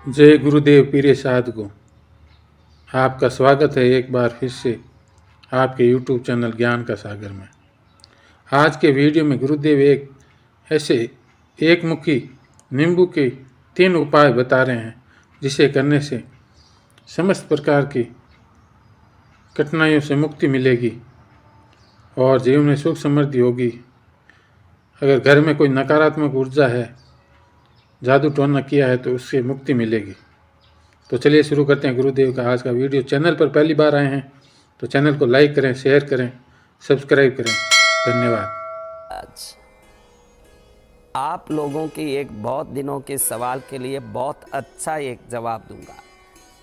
जय गुरुदेव पीरे साध को। आपका स्वागत है एक बार फिर से आपके YouTube चैनल ज्ञान का सागर में। आज के वीडियो में गुरुदेव एक ऐसे एक मुखी नींबू के 3 उपाय बता रहे हैं जिसे करने से समस्त प्रकार की कठिनाइयों से मुक्ति मिलेगी और जीवन में सुख समृद्धि होगी। अगर घर में कोई नकारात्मक ऊर्जा है, जादू टोना किया है, तो उससे मुक्ति मिलेगी। तो चलिए शुरू करते हैं गुरुदेव का आज का वीडियो। चैनल पर पहली बार आए हैं तो चैनल को लाइक करें, शेयर करें, सब्सक्राइब करें। धन्यवाद। आज आप लोगों की एक बहुत दिनों के सवाल के लिए बहुत अच्छा एक जवाब दूंगा।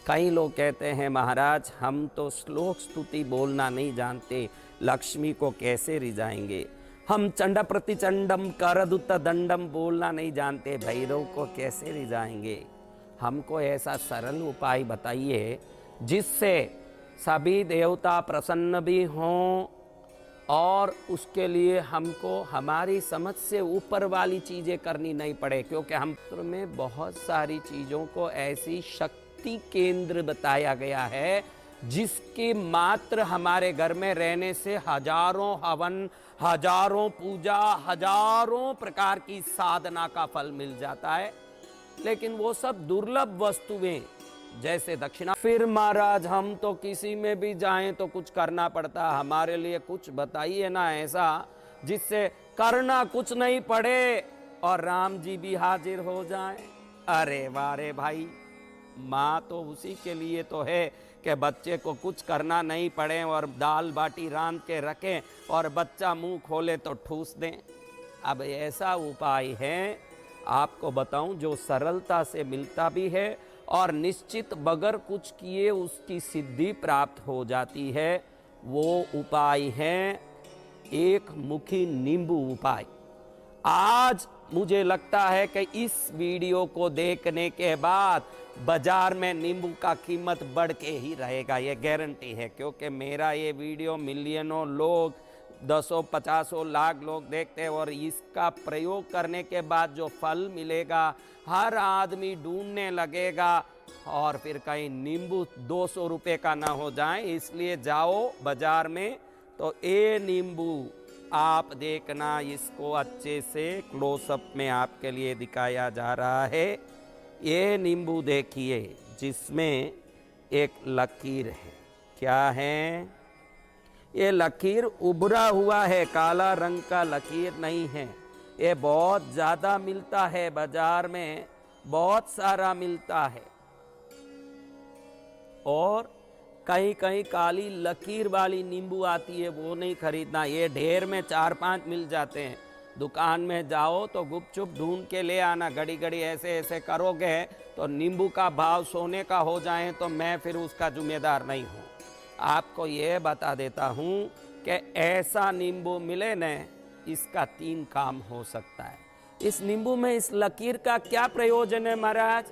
कई लोग कहते हैं महाराज हम तो श्लोक स्तुति बोलना नहीं जानते, लक्ष्मी को कैसे रिझाएंगे। हम चंड प्रतिचंडम करदुत दंडम बोलना नहीं जानते, भैरव को कैसे रिझाएंगे। हमको ऐसा सरल उपाय बताइए जिससे सभी देवता प्रसन्न भी हों और उसके लिए हमको हमारी समझ से ऊपर वाली चीज़ें करनी नहीं पड़े, क्योंकि हम में बहुत सारी चीज़ों को ऐसी शक्ति केंद्र बताया गया है जिसके मात्र हमारे घर में रहने से हजारों हवन, हजारों पूजा, हजारों प्रकार की साधना का फल मिल जाता है। लेकिन वो सब दुर्लभ वस्तुएं जैसे दक्षिणा। फिर महाराज हम तो किसी में भी जाएं तो कुछ करना पड़ता, हमारे लिए कुछ बताइए ना ऐसा जिससे करना कुछ नहीं पड़े और राम जी भी हाजिर हो जाएं। अरे वारे भाई, माँ तो उसी के लिए तो है कि बच्चे को कुछ करना नहीं पड़े और दाल बाटी रांध के रखें और बच्चा मुंह खोले तो ठूस दें। अब ऐसा उपाय है आपको बताऊं जो सरलता से मिलता भी है और निश्चित बगैर कुछ किए उसकी सिद्धि प्राप्त हो जाती है। वो उपाय है एक मुखी नींबू उपाय। आज मुझे लगता है कि इस वीडियो को देखने के बाद बाजार में नींबू का कीमत बढ़ के ही रहेगा, ये गारंटी है, क्योंकि मेरा ये वीडियो मिलियनों लोग, 10-50 लाख लोग देखते हैं और इसका प्रयोग करने के बाद जो फल मिलेगा हर आदमी ढूंढने लगेगा और फिर कहीं नींबू 200 रुपये का ना हो जाए। इसलिए जाओ बाजार में तो ये नींबू आप देखना, इसको अच्छे से क्लोजअप में आपके लिए दिखाया जा रहा है। ये नींबू देखिए जिसमें एक लकीर है। क्या है ये लकीर? उभरा हुआ है, काला रंग का लकीर नहीं है। ये बहुत ज़्यादा मिलता है बाजार में, बहुत सारा मिलता है और कहीं कहीं काली लकीर वाली नींबू आती है, वो नहीं खरीदना। ये ढेर में 4-5 मिल जाते हैं। दुकान में जाओ तो गुपचुप ढूंढ के ले आना। घड़ी घड़ी ऐसे ऐसे करोगे तो नींबू का भाव सोने का हो जाए तो मैं फिर उसका जिम्मेदार नहीं हूँ। आपको ये बता देता हूँ कि ऐसा नींबू मिले न, इसका 3 काम हो सकता है। इस नींबू में इस लकीर का क्या प्रयोजन है महाराज?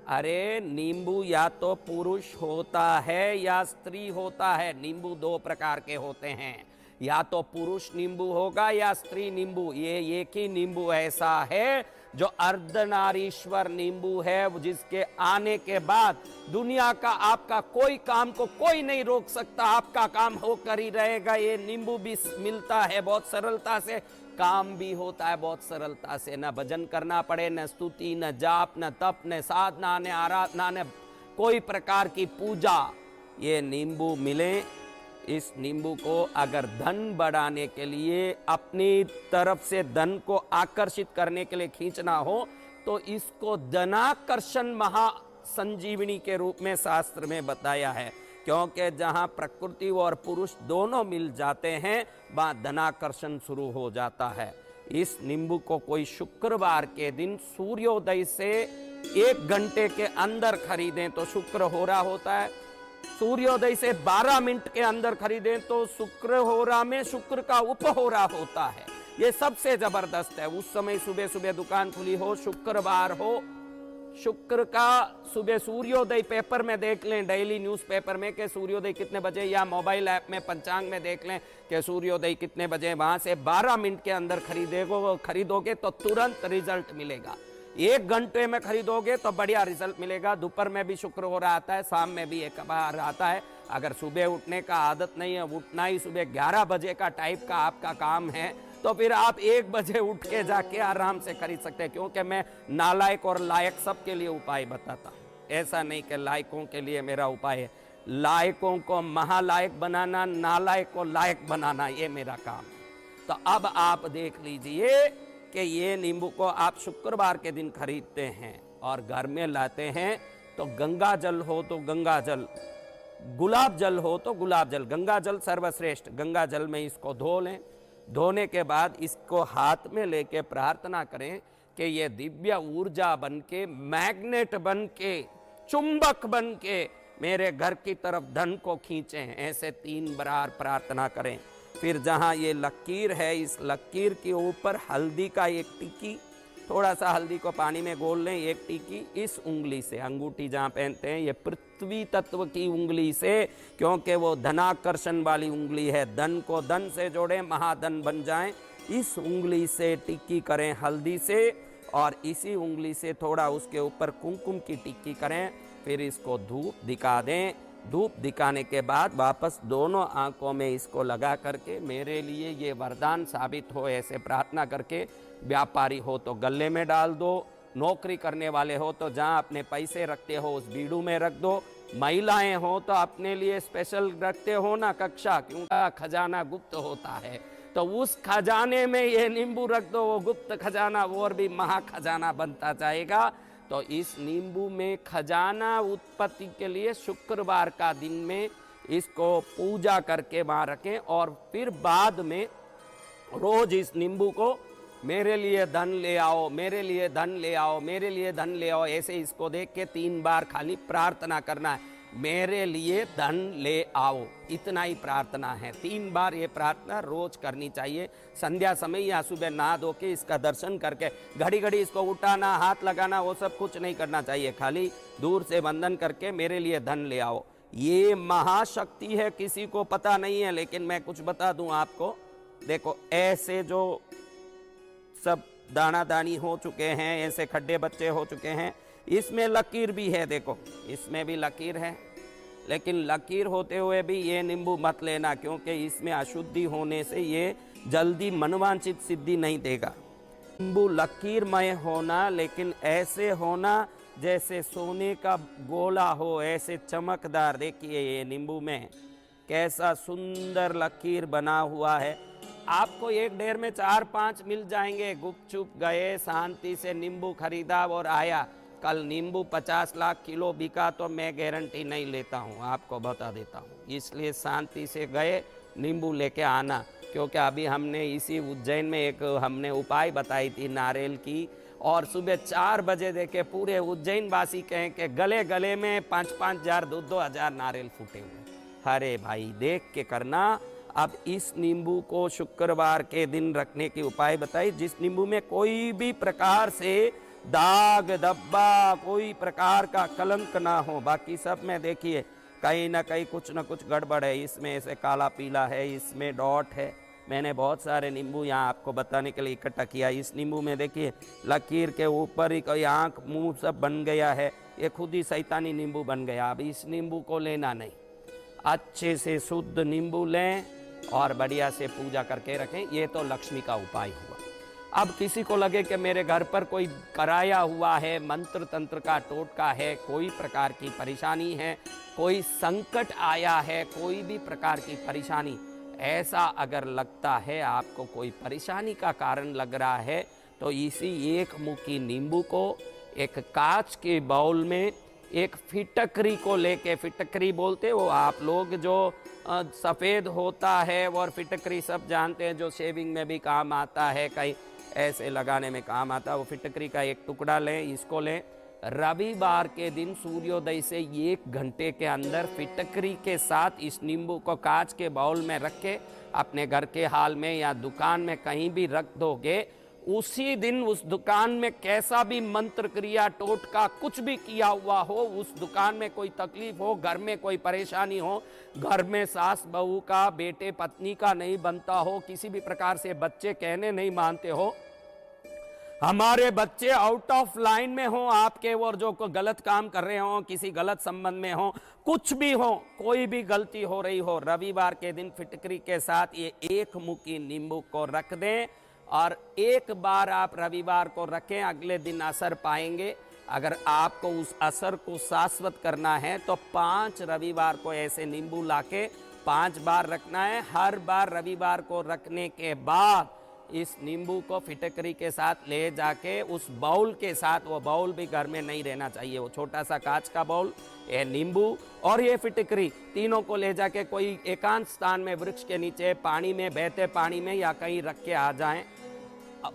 अरे नींबू या तो पुरुष होता है या स्त्री होता है। नींबू 2 प्रकार के होते हैं, या तो पुरुष नींबू होगा या स्त्री नींबू। ये एक ही नींबू ऐसा है जो अर्धनारीश्वर नींबू है, जिसके आने के बाद दुनिया का आपका कोई काम को कोई नहीं रोक सकता, आपका काम होकर ही रहेगा। ये नींबू भी मिलता है बहुत सरलता से, काम भी होता है बहुत सरलता से। न भजन करना पड़े, न स्तुति, न जाप, न तप, न साधना, न आराधना, न कोई प्रकार की पूजा। ये नींबू मिले। इस नींबू को अगर धन बढ़ाने के लिए, अपनी तरफ से धन को आकर्षित करने के लिए खींचना हो तो इसको धनाकर्षण महासंजीवनी के रूप में शास्त्र में बताया है, क्योंकि जहाँ प्रकृति और पुरुष दोनों मिल जाते हैं वहाँ धनाकर्षण शुरू हो जाता है। इस नींबू को कोई शुक्रवार के दिन सूर्योदय से 1 घंटे के अंदर खरीदें तो शुक्र हो रहा होता है। सूर्योदय से 12 मिनट के अंदर खरीदें तो शुक्र हो रहा में शुक्र का उपहोरा होता है। ये सबसे जबरदस्त है। उस समय सुबह सुबह दुकान खुली हो, शुक्रवार हो, शुक्र का सुबह सूर्योदय पेपर में देख लें, डेली न्यूज़पेपर में कि सूर्योदय कितने बजे, या मोबाइल ऐप में पंचांग में देख लें कि सूर्योदय कितने बजे। वहां से 12 मिनट के अंदर खरीदोगे तो तुरंत रिजल्ट मिलेगा। 1 घंटे में खरीदोगे तो बढ़िया रिजल्ट मिलेगा। दोपहर में भी शुक्र हो रहा आता है, शाम में भी एक बार आता है। अगर सुबह उठने का आदत नहीं है, उठना ही सुबह 11 बजे का टाइप का आपका काम है, तो फिर आप 1 बजे उठ के जाके आराम से खरीद सकते हैं। क्योंकि मैं नालायक और लायक सबके लिए उपाय बताता हूँ, ऐसा नहीं कि लायकों के लिए मेरा उपाय है। लायकों को महालायक बनाना, नालायक को लायक बनाना, ये मेरा काम है। तो अब आप देख लीजिए कि ये नींबू को आप शुक्रवार के दिन खरीदते हैं और घर में लाते हैं, तो गंगा जल हो तो गंगा जल, गुलाब जल हो तो गुलाब जल, गंगा जल सर्वश्रेष्ठ, गंगा जल में इसको धो लें। धोने के बाद इसको हाथ में लेके प्रार्थना करें कि ये दिव्य ऊर्जा बन के, मैग्नेट बन के, चुंबक बन के मेरे घर की तरफ धन को खींचें। ऐसे 3 बार प्रार्थना करें। फिर जहाँ ये लकीर है, इस लकीर के ऊपर हल्दी का एक टिक्की, थोड़ा सा हल्दी को पानी में घोल लें, एक टिक्की इस उंगली से, अंगूठी जहाँ पहनते हैं, ये पृथ्वी तत्व की उंगली से, क्योंकि वो धनाकर्षण वाली उंगली है। धन को धन से जोड़ें, महाधन बन जाएं। इस उंगली से टिक्की करें हल्दी से, और इसी उंगली से थोड़ा उसके ऊपर कुमकुम की टिक्की करें। फिर इसको धूप दिखा दें। धूप दिखाने के बाद वापस दोनों आंखों में इसको लगा करके, मेरे लिए ये वरदान साबित हो, ऐसे प्रार्थना करके, व्यापारी हो तो गले में डाल दो, नौकरी करने वाले हो तो जहाँ अपने पैसे रखते हो उस बीड़ू में रख दो, महिलाएं हो तो अपने लिए स्पेशल रखते हो ना कक्षा, क्योंकि खजाना गुप्त होता है, तो उस खजाने में ये नींबू रख दो, वो गुप्त खजाना और भी महा खजाना बनता जाएगा। तो इस नींबू में खजाना उत्पत्ति के लिए शुक्रवार का दिन में इसको पूजा करके वहाँ रखें, और फिर बाद में रोज इस नींबू को मेरे लिए धन ले आओ, मेरे लिए धन ले आओ, मेरे लिए धन ले आओ, ऐसे इसको देख के 3 बार खाली प्रार्थना करना है, मेरे लिए धन ले आओ, इतना ही प्रार्थना है। 3 बार ये प्रार्थना रोज करनी चाहिए। संध्या समय या सुबह नहा धो के इसका दर्शन करके, घड़ी घड़ी इसको उठाना, हाथ लगाना, वो सब कुछ नहीं करना चाहिए। खाली दूर से वंदन करके मेरे लिए धन ले आओ। ये महाशक्ति है, किसी को पता नहीं है, लेकिन मैं कुछ बता दूं आपको। देखो, ऐसे जो सब दाना दानी हो चुके हैं, ऐसे खड्डे बच्चे हो चुके हैं, इसमें लकीर भी है। देखो, इसमें भी लकीर है, लेकिन लकीर होते हुए भी ये नींबू मत लेना, क्योंकि इसमें अशुद्धि होने से ये जल्दी मनवांछित सिद्धि नहीं देगा। नींबू लकीरमय होना, लेकिन ऐसे होना जैसे सोने का गोला हो, ऐसे चमकदार। देखिए ये नींबू में कैसा सुंदर लकीर बना हुआ है। आपको एक ढेर में 4-5 मिल जाएंगे। गुपचुप गए, शांति से नींबू खरीदा और आया। कल नींबू 50 लाख किलो बिका तो मैं गारंटी नहीं लेता हूँ, आपको बता देता हूँ। इसलिए शांति से गए, नींबू लेके आना। क्योंकि अभी हमने इसी उज्जैन में एक हमने उपाय बताई थी नारियल की, और सुबह 4 बजे देखे पूरे उज्जैन वासी कहें कि गले गले में 5-5 हजार 2-2 हजार नारियल फूटे हुए। अरे भाई, देख के करना। अब इस नींबू को शुक्रवार के दिन रखने की उपाय बताई, जिस नींबू में कोई भी प्रकार से दाग धब्बा, कोई प्रकार का कलंक ना हो। बाकी सब में देखिए कहीं ना कहीं कुछ ना कुछ गड़बड़ है। इसमें ऐसे काला पीला है, इसमें डॉट है। मैंने बहुत सारे नींबू यहाँ आपको बताने के लिए इकट्ठा किया। इस नींबू में देखिए लकीर के ऊपर ही कोई आँख मुंह सब बन गया है, ये खुद ही शैतानी नींबू बन गया। अब इस नींबू को लेना नहीं, अच्छे से शुद्ध नींबू लें और बढ़िया से पूजा करके रखें। ये तो लक्ष्मी का उपाय हुआ। अब किसी को लगे कि मेरे घर पर कोई कराया हुआ है, मंत्र तंत्र का टोटका है, कोई प्रकार की परेशानी है, कोई संकट आया है, कोई भी प्रकार की परेशानी, ऐसा अगर लगता है, आपको कोई परेशानी का कारण लग रहा है, तो इसी एक मुट्ठी नींबू को एक कांच के बाउल में एक फिटकरी को लेके, फिटकरी बोलते वो आप लोग जो सफ़ेद होता है, और फिटकरी सब जानते हैं, जो शेविंग में भी काम आता है, कहीं ऐसे लगाने में काम आता है। वो फिटकरी का एक टुकड़ा लें, इसको लें। रविवार के दिन सूर्योदय से 1 घंटे के अंदर फिटकरी के साथ इस नींबू को कांच के बाउल में रख के अपने घर के हाल में या दुकान में कहीं भी रख दोगे, उसी दिन उस दुकान में कैसा भी मंत्र क्रिया टोटका कुछ भी किया हुआ हो, उस दुकान में कोई तकलीफ हो, घर में कोई परेशानी हो, घर में सास बहू का, बेटे पत्नी का नहीं बनता हो, किसी भी प्रकार से बच्चे कहने नहीं मानते हो, हमारे बच्चे आउट ऑफ लाइन में हो आपके, और जो गलत काम कर रहे हो, किसी गलत संबंध में हो, कुछ भी हो, कोई भी गलती हो रही हो, रविवार के दिन फिटकरी के साथ ये एक मुट्ठी नींबू को रख दें और एक बार आप रविवार को रखें, अगले दिन असर पाएंगे। अगर आपको उस असर को शाश्वत करना है तो 5 रविवार को ऐसे नींबू लाके 5 बार रखना है। हर बार रविवार को रखने के बाद इस नींबू को फिटकरी के साथ ले जाके उस बाउल के साथ, वो बाउल भी घर में नहीं रहना चाहिए, वो छोटा सा कांच का बाउल, ये नींबू और ये फिटकरी तीनों को ले जाके कोई एकांत स्थान में, वृक्ष के नीचे, पानी में, बहते पानी में या कहीं रख के आ जाएं।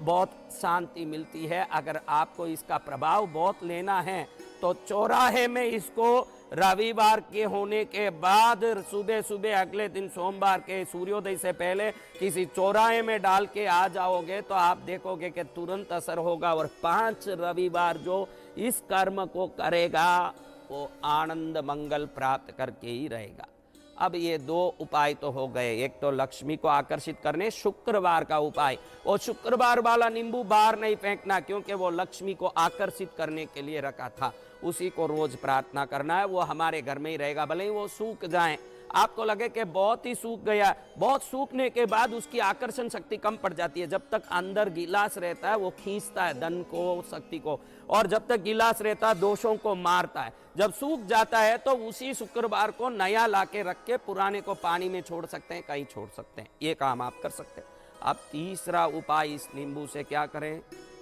बहुत शांति मिलती है। अगर आपको इसका प्रभाव बहुत लेना है तो चौराहे में इसको रविवार के होने के बाद सुबह सुबह अगले दिन सोमवार के सूर्योदय से पहले किसी चौराहे में डाल के आ जाओगे तो आप देखोगे कि तुरंत असर होगा। और 5 रविवार जो इस कर्म को करेगा वो आनंद मंगल प्राप्त करके ही रहेगा। अब ये 2 उपाय तो हो गए। एक तो लक्ष्मी को आकर्षित करने शुक्रवार का उपाय, और शुक्रवार वाला नींबू बाहर नहीं फेंकना, क्योंकि वो लक्ष्मी को आकर्षित करने के लिए रखा था। उसी को रोज प्रार्थना करना है, वो हमारे घर में ही रहेगा, भले ही वो सूख जाए। आपको लगे कि बहुत ही सूख गया, बहुत सूखने के बाद उसकी आकर्षण शक्ति कम पड़ जाती है। जब तक अंदर गिलास रहता है वो खींचता है धन को, शक्ति को, और जब तक गिलास रहता है दोषों को मारता है। जब सूख जाता है तो उसी शुक्रवार को नया लाके रख के पुराने को पानी में छोड़ सकते हैं, कहीं छोड़ सकते हैं। ये काम आप कर सकते हैं। अब तीसरा उपाय इस नींबू से क्या करें?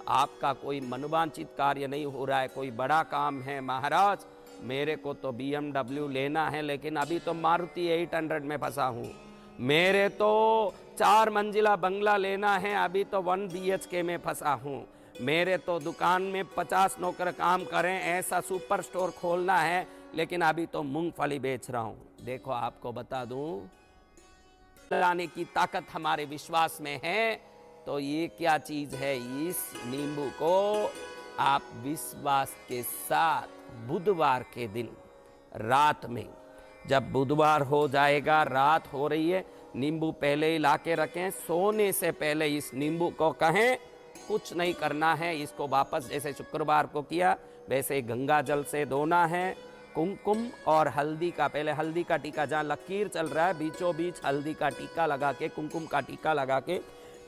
आपका कोई मनोवांछित कार्य नहीं हो रहा है, कोई बड़ा काम है, महाराज मेरे को तो BMW लेना है लेकिन अभी तो मारुति 800 में फंसा हूँ, मेरे तो 4 मंजिला बंगला लेना है, अभी तो 1 BHK में फंसा हूँ, मेरे तो दुकान में 50 नौकर काम करें, ऐसा सुपर स्टोर खोलना है, लेकिन अभी तो मूंगफली बेच रहा हूँ। देखो आपको बता दूं, लाने की ताकत हमारे विश्वास में है। तो ये क्या चीज है? इस नींबू को आप विश्वास के साथ बुधवार के दिन रात में, जब बुधवार हो जाएगा, रात हो रही है, नींबू पहले ही लाके रखें, सोने से पहले इस नींबू को कहें कुछ नहीं करना है, इसको वापस जैसे शुक्रवार को किया वैसे गंगा जल से धोना है। कुमकुम और हल्दी का, पहले हल्दी का टीका, जहाँ लकीर चल रहा है बीचों बीच हल्दी का टीका लगा के, कुमकुम का टीका लगा के,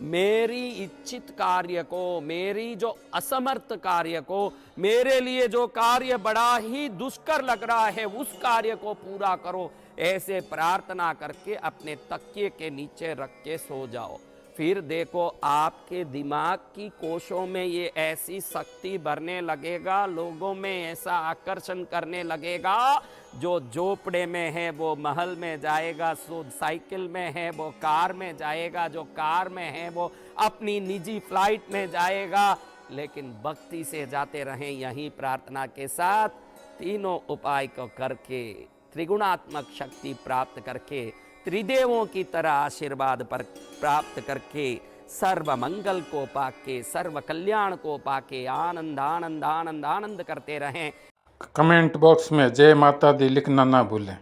मेरी इच्छित कार्य को, मेरी जो असमर्थ कार्य को, मेरे लिए जो कार्य बड़ा ही दुष्कर लग रहा है उस कार्य को पूरा करो, ऐसे प्रार्थना करके अपने तकिए के नीचे रख के सो जाओ। फिर देखो आपके दिमाग की कोशों में ये ऐसी शक्ति भरने लगेगा, लोगों में ऐसा आकर्षण करने लगेगा, जो झोपड़े में है वो महल में जाएगा, साइकिल में है वो कार में जाएगा, जो कार में है वो अपनी निजी फ्लाइट में जाएगा। लेकिन भक्ति से जाते रहें यही प्रार्थना के साथ, तीनों उपाय को करके, त्रिगुणात्मक शक्ति प्राप्त करके, त्रिदेवों की तरह आशीर्वाद पर प्राप्त करके, सर्व मंगल को पाके, सर्व कल्याण को पाके आनंद आनंद आनंद आनंद करते रहें। कमेंट बॉक्स में जय माता दी लिखना ना भूलें।